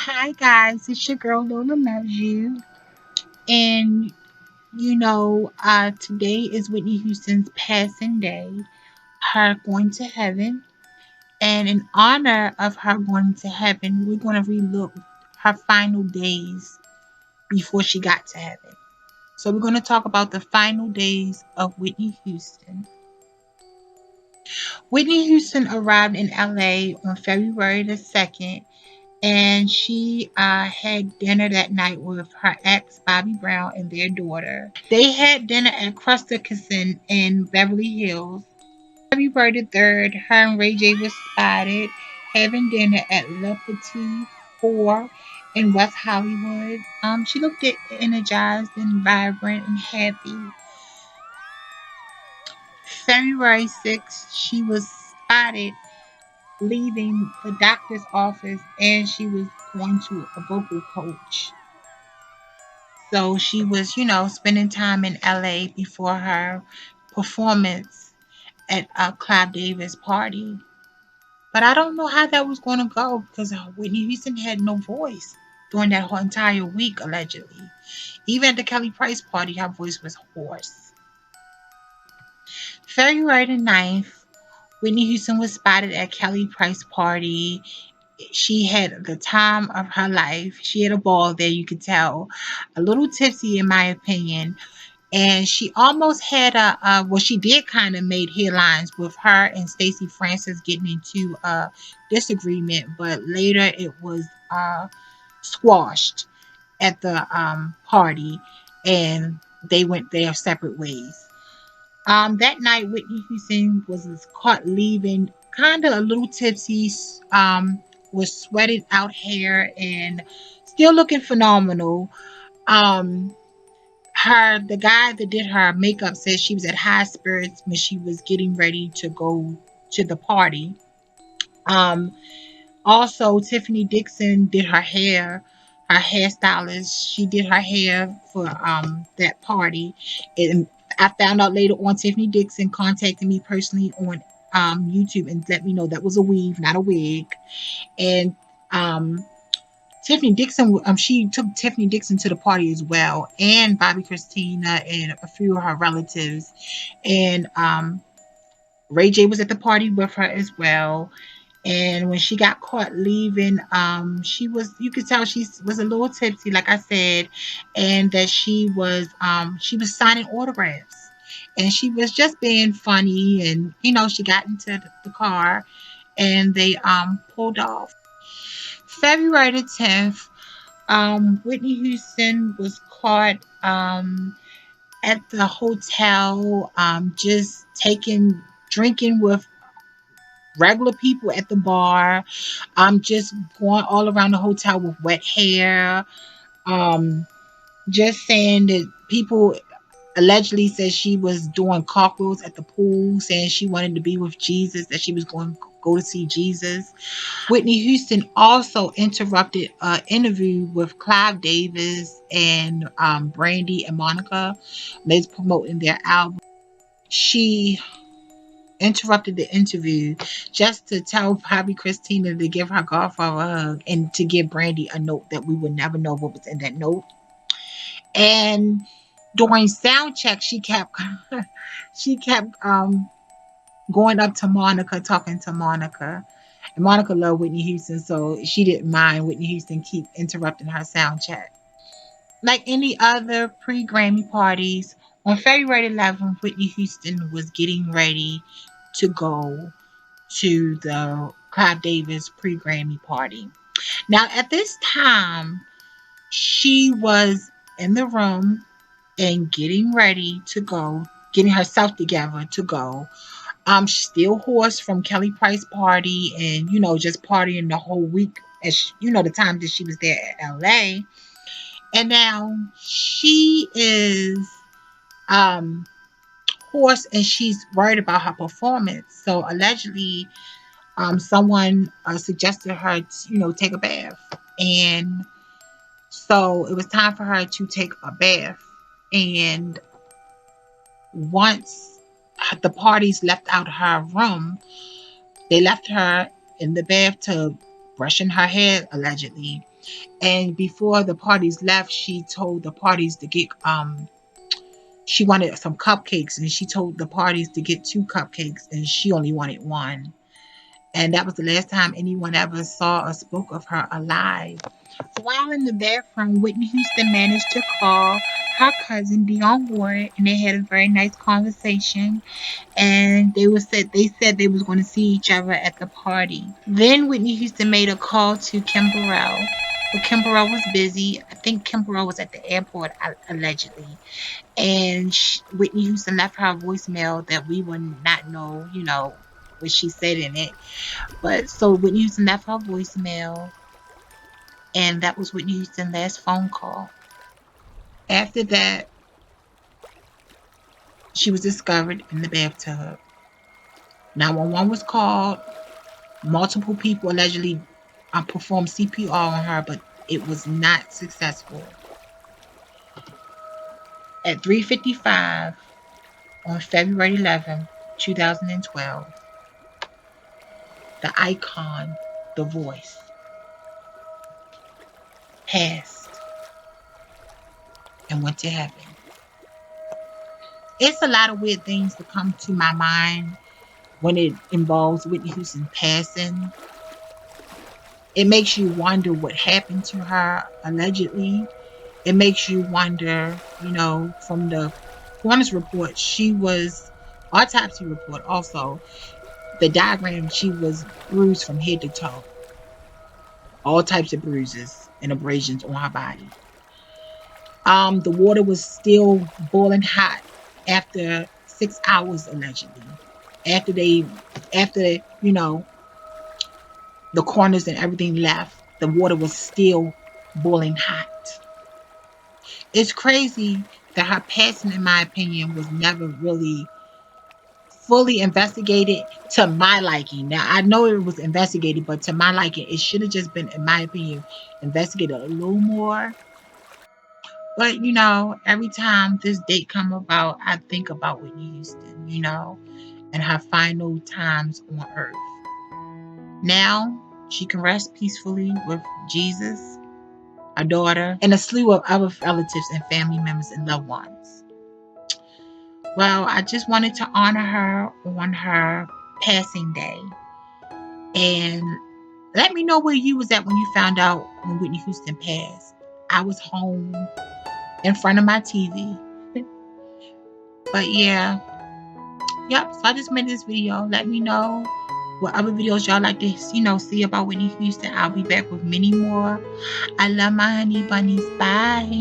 Hi guys, it's your girl Lola Loves You. And today is Whitney Houston's passing day, her going to heaven. And in honor of her going to heaven, we're going to relook her final days before she got to heaven. So we're going to talk about the final days of Whitney Houston. Whitney Houston arrived in LA on February the 2nd, and she had dinner that night with her ex Bobby Brown and their daughter. They had dinner at Crusted Kitchen in Beverly Hills. February the 3rd, her and Ray J was spotted having dinner at Le Petit Four in West Hollywood. She looked energized and vibrant and happy. February 6th, she was spotted leaving the doctor's office and she was going to a vocal coach. So she was, spending time in LA before her performance at Clive Davis' party. But I don't know how that was going to go because Whitney Houston had no voice during that whole entire week, allegedly. Even at the Kelly Price party, her voice was hoarse. February the 9th, Whitney Houston was spotted at Kelly Price party. She had the time of her life. She had a ball there, you could tell. A little tipsy, in my opinion. And she almost had she did kind of made headlines with her and Stacey Francis getting into a disagreement, but later it was squashed at the party and they went their separate ways. That night, Whitney Houston was caught leaving, kind of a little tipsy, with sweated out hair and still looking phenomenal. Um, the guy that did her makeup said she was at high spirits when she was getting ready to go to the party. Um, Also, Tiffany Dixon did her hair. Her hairstylist, she did her hair for that party. And I found out later on Tiffany Dixon contacted me personally on YouTube and let me know that was a weave, not a wig. And um, Tiffany Dixon, she took Tiffany Dixon to the party as well, and Bobby Christina and a few of her relatives. And Ray J was at the party with her as well. And when she got caught leaving, you could tell she was a little tipsy, like I said, and that she was signing autographs. And she was just being funny, and she got into the car and they pulled off. February the 10th, Whitney Houston was caught at the hotel, just drinking with regular people at the bar, just going all around the hotel with wet hair, um, just saying that people allegedly said she was doing cartwheels at the pool, saying she wanted to be with Jesus, that she was going to go to see Jesus. Whitney Houston also interrupted an interview with Clive Davis and Brandy and Monica. They was promoting their album. She interrupted the interview just to tell Bobby Christina to give her godfather a hug and to give Brandy a note that we would never know what was in that note. And during sound check, she kept going up to Monica, talking to Monica. And Monica loved Whitney Houston, so she didn't mind Whitney Houston keep interrupting her sound check. Like any other pre-Grammy parties, on February 11th, Whitney Houston was getting ready to go to the Clive Davis pre-Grammy party. Now, at this time, she was in the room and getting ready to go, getting herself together to go. She's still hoarse from Kelly Price party and, just partying the whole week as, the time that she was there at LA. And now she is um, hoarse and she's worried about her performance. So allegedly, someone suggested her to, take a bath. And so it was time for her to take a bath. And once the parties left out her room, they left her in the bathtub brushing her hair, allegedly. And before the parties left, she told the parties to get she wanted some cupcakes, and she told the parties to get 2 cupcakes, and she only wanted 1. And that was the last time anyone ever saw or spoke of her alive. So while in the bathroom, Whitney Houston managed to call her cousin Dionne Ward, and they had a very nice conversation. And they said they was going to see each other at the party. Then Whitney Houston made a call to Kim Burrell, but Kim Burrell was busy. I think Kim Burrell was at the airport allegedly, and Whitney Houston left her a voicemail that we would not know, what she said in it. But so Whitney Houston left her voicemail, and that was Whitney Houston's last phone call. After that, she was discovered in the bathtub. 911 was called. Multiple people allegedly performed CPR on her, but it was not successful. At 3:55 on February 11, 2012, the icon, the voice, passed and went to heaven. It's a lot of weird things that come to my mind when it involves Whitney Houston passing. It makes you wonder what happened to her allegedly. It makes you wonder, from the coroner's report, autopsy report also, the diagram, she was bruised from head to toe. All types of bruises and abrasions on her body. The water was still boiling hot after 6 hours allegedly. After the coroners and everything left, the water was still boiling hot. It's crazy that her passing, in my opinion, was never really fully investigated to my liking. Now, I know it was investigated, but to my liking, it should have just been, in my opinion, investigated a little more. But, every time this date come about, I think about Whitney Houston, and her final times on earth. Now, she can rest peacefully with Jesus, her daughter, and a slew of other relatives and family members and loved ones. Well, I just wanted to honor her on her passing day. And let me know where you was at when you found out when Whitney Houston passed. I was home in front of my TV. But yeah. Yep. So I just made this video. Let me know what other videos y'all like to, see about Whitney Houston. I'll be back with many more. I love my honey bunnies. Bye.